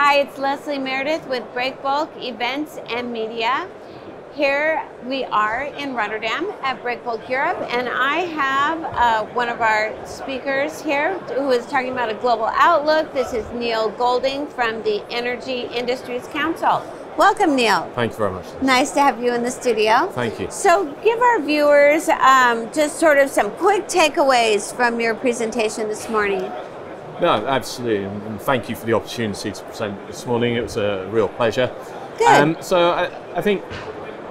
Hi, it's Leslie Meredith with Breakbulk Events and Media. Here we are in Rotterdam at Breakbulk Europe, and I have one of our speakers here who is talking about a global outlook. This is Neil Golding from the Energy Industries Council. Welcome, Neil. Thank you very much. Nice to have you in the studio. Thank you. So give our viewers just sort of some quick takeaways from your presentation this morning. No, absolutely, and thank you for the opportunity to present this morning. It was a real pleasure. Good. So I think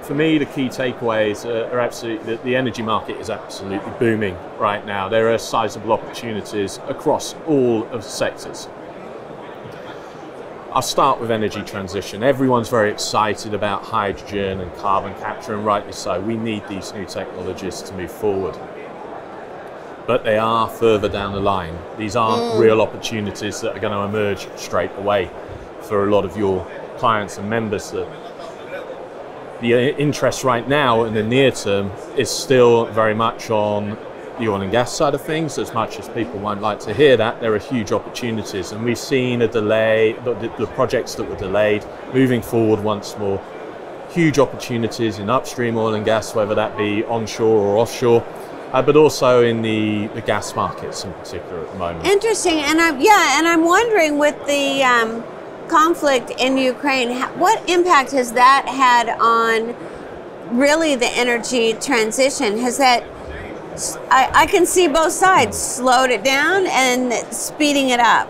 for me the key takeaways are absolutely that the energy market is absolutely booming right now. There are sizable opportunities across all of the sectors. I'll start with energy transition. Everyone's very excited about hydrogen and carbon capture, and rightly so. We need these new technologies to move forward. But they are further down the line. These aren't real opportunities that are going to emerge straight away for a lot of your clients and members. The interest right now in the near term is still very much on the oil and gas side of things. As much as people won't like to hear that, there are huge opportunities, and we've seen a delay, the projects that were delayed moving forward once more. Huge opportunities in upstream oil and gas, whether that be onshore or offshore, but also in the gas markets in particular at the moment. Interesting, and I'm wondering with the conflict in Ukraine, what impact has that had on really the energy transition? Has that, I can see both sides, slowed it down and speeding it up,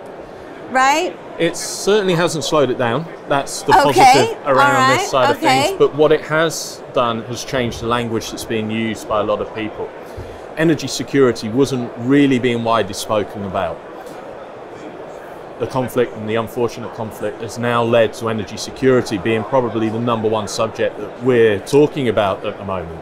right? It certainly hasn't slowed it down. That's the positive around this side of things. But what it has done has changed the language that's being used by a lot of people. Energy security wasn't really being widely spoken about. The conflict, and the unfortunate conflict, has now led to energy security being probably the #1 subject that we're talking about at the moment.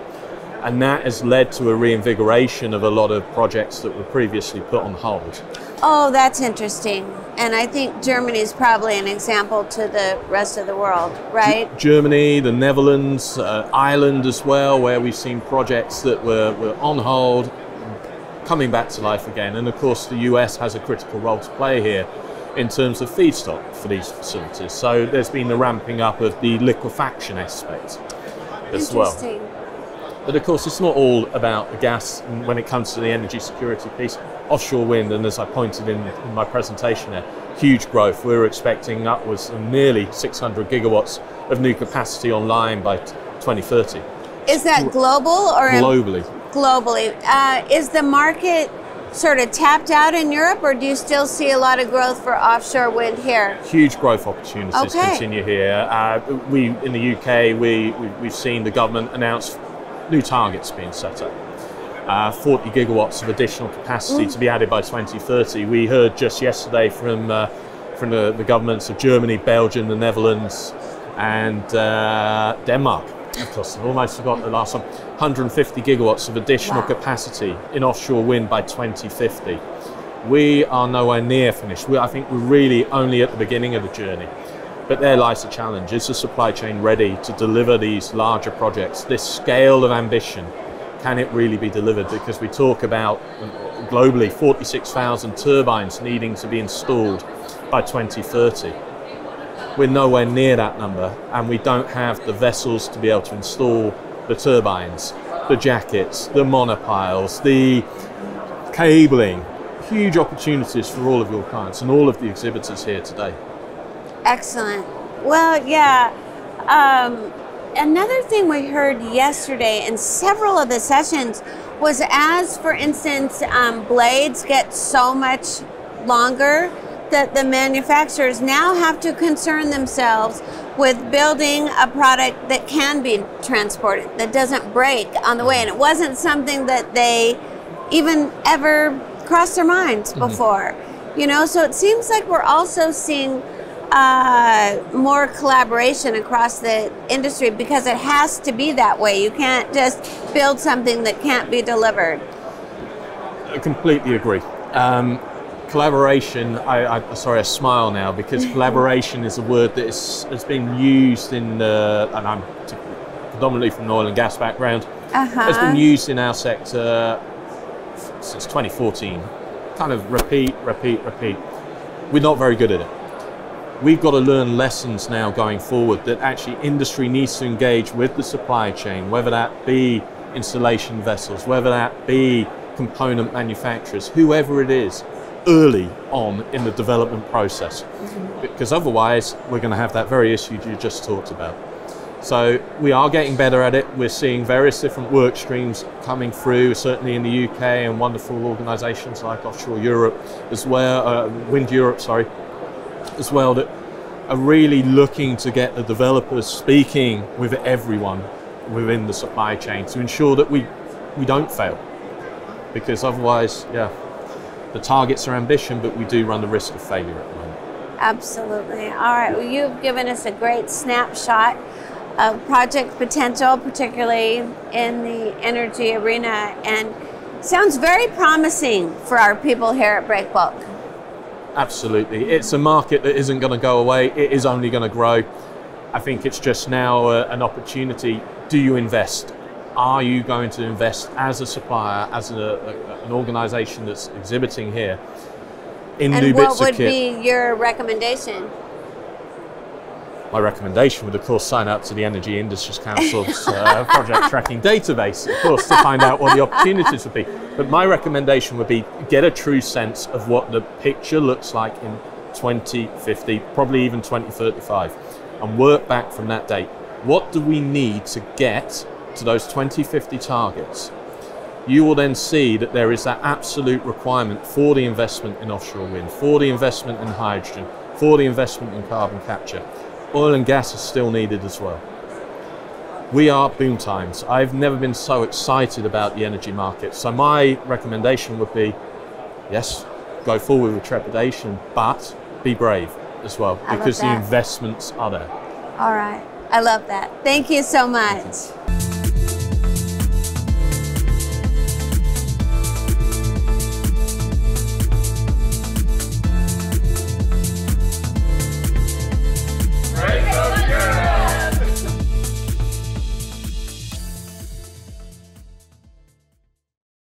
And that has led to a reinvigoration of a lot of projects that were previously put on hold. Oh, that's interesting. And I think Germany is probably an example to the rest of the world, right? Germany, the Netherlands, Ireland as well, where we've seen projects that were on hold coming back to life again. And of course the US has a critical role to play here in terms of feedstock for these facilities. So there's been the ramping up of the liquefaction aspect as well. But of course, it's not all about the gas when it comes to the energy security piece. Offshore wind, and as I pointed in my presentation there, huge growth. We're expecting upwards of nearly 600 gigawatts of new capacity online by 2030. Is that global or? Globally. Globally. Is the market sort of tapped out in Europe, or do you still see a lot of growth for offshore wind here? Huge growth opportunities continue here. We in the UK, we've seen the government announce new targets being set up. 40 gigawatts of additional capacity to be added by 2030. We heard just yesterday from the governments of Germany, Belgium, the Netherlands, and Denmark. Of course, I've almost forgotten the last one. 150 gigawatts of additional capacity in offshore wind by 2050. We are nowhere near finished. I think we're really only at the beginning of the journey. But there lies the challenge. Is the supply chain ready to deliver these larger projects? This scale of ambition, can it really be delivered? Because we talk about globally 46,000 turbines needing to be installed by 2030. We're nowhere near that number, and we don't have the vessels to be able to install the turbines, the jackets, the monopiles, the cabling. Huge opportunities for all of your clients and all of the exhibitors here today. Excellent. Well, yeah. Another thing we heard yesterday in several of the sessions was, as for instance, blades get so much longer, that the manufacturers now have to concern themselves with building a product that can be transported, that doesn't break on the way. And it wasn't something that they even ever crossed their minds before. You know, so it seems like we're also seeing more collaboration across the industry, because it has to be that way. You can't just build something that can't be delivered. I completely agree. Collaboration, sorry, I smile now, because collaboration is a word that has been used in, and I'm predominantly from an oil and gas background, has been used in our sector since 2014. Kind of repeat. We're not very good at it. we've got to learn lessons now going forward that actually industry needs to engage with the supply chain, whether that be installation vessels, whether that be component manufacturers, whoever it is, early on in the development process. Because otherwise we're going to have that very issue you just talked about. So we are getting better at it. We're seeing various different work streams coming through, certainly in the UK, and wonderful organisations like Offshore Europe as well, Wind Europe, sorry, as well, that are really looking to get the developers speaking with everyone within the supply chain to ensure that we don't fail. Because otherwise, yeah, the targets are ambition, but we do run the risk of failure at the moment. Absolutely. All right, well, you've given us a great snapshot of project potential, particularly in the energy arena, and sounds very promising for our people here at Breakbulk. Absolutely. It's a market that isn't going to go away. It is only going to grow. I think it's just now an opportunity. Do you invest? Are you going to invest as a supplier, as an organisation that's exhibiting here in new bits of kit? And what would be your recommendation? My recommendation would, of course, sign up to the Energy Industries Council's project tracking database, of course, to find out what the opportunities would be. But my recommendation would be get a true sense of what the picture looks like in 2050, probably even 2035, and work back from that date. What do we need to get to those 2050 targets? You will then see that there is that absolute requirement for the investment in offshore wind, for the investment in hydrogen, for the investment in carbon capture. Oil and gas is still needed as well. We are at boom times. I've never been so excited about the energy market. So my recommendation would be, yes, go forward with trepidation, but be brave as well, because the investments are there. All right. I love that. Thank you so much.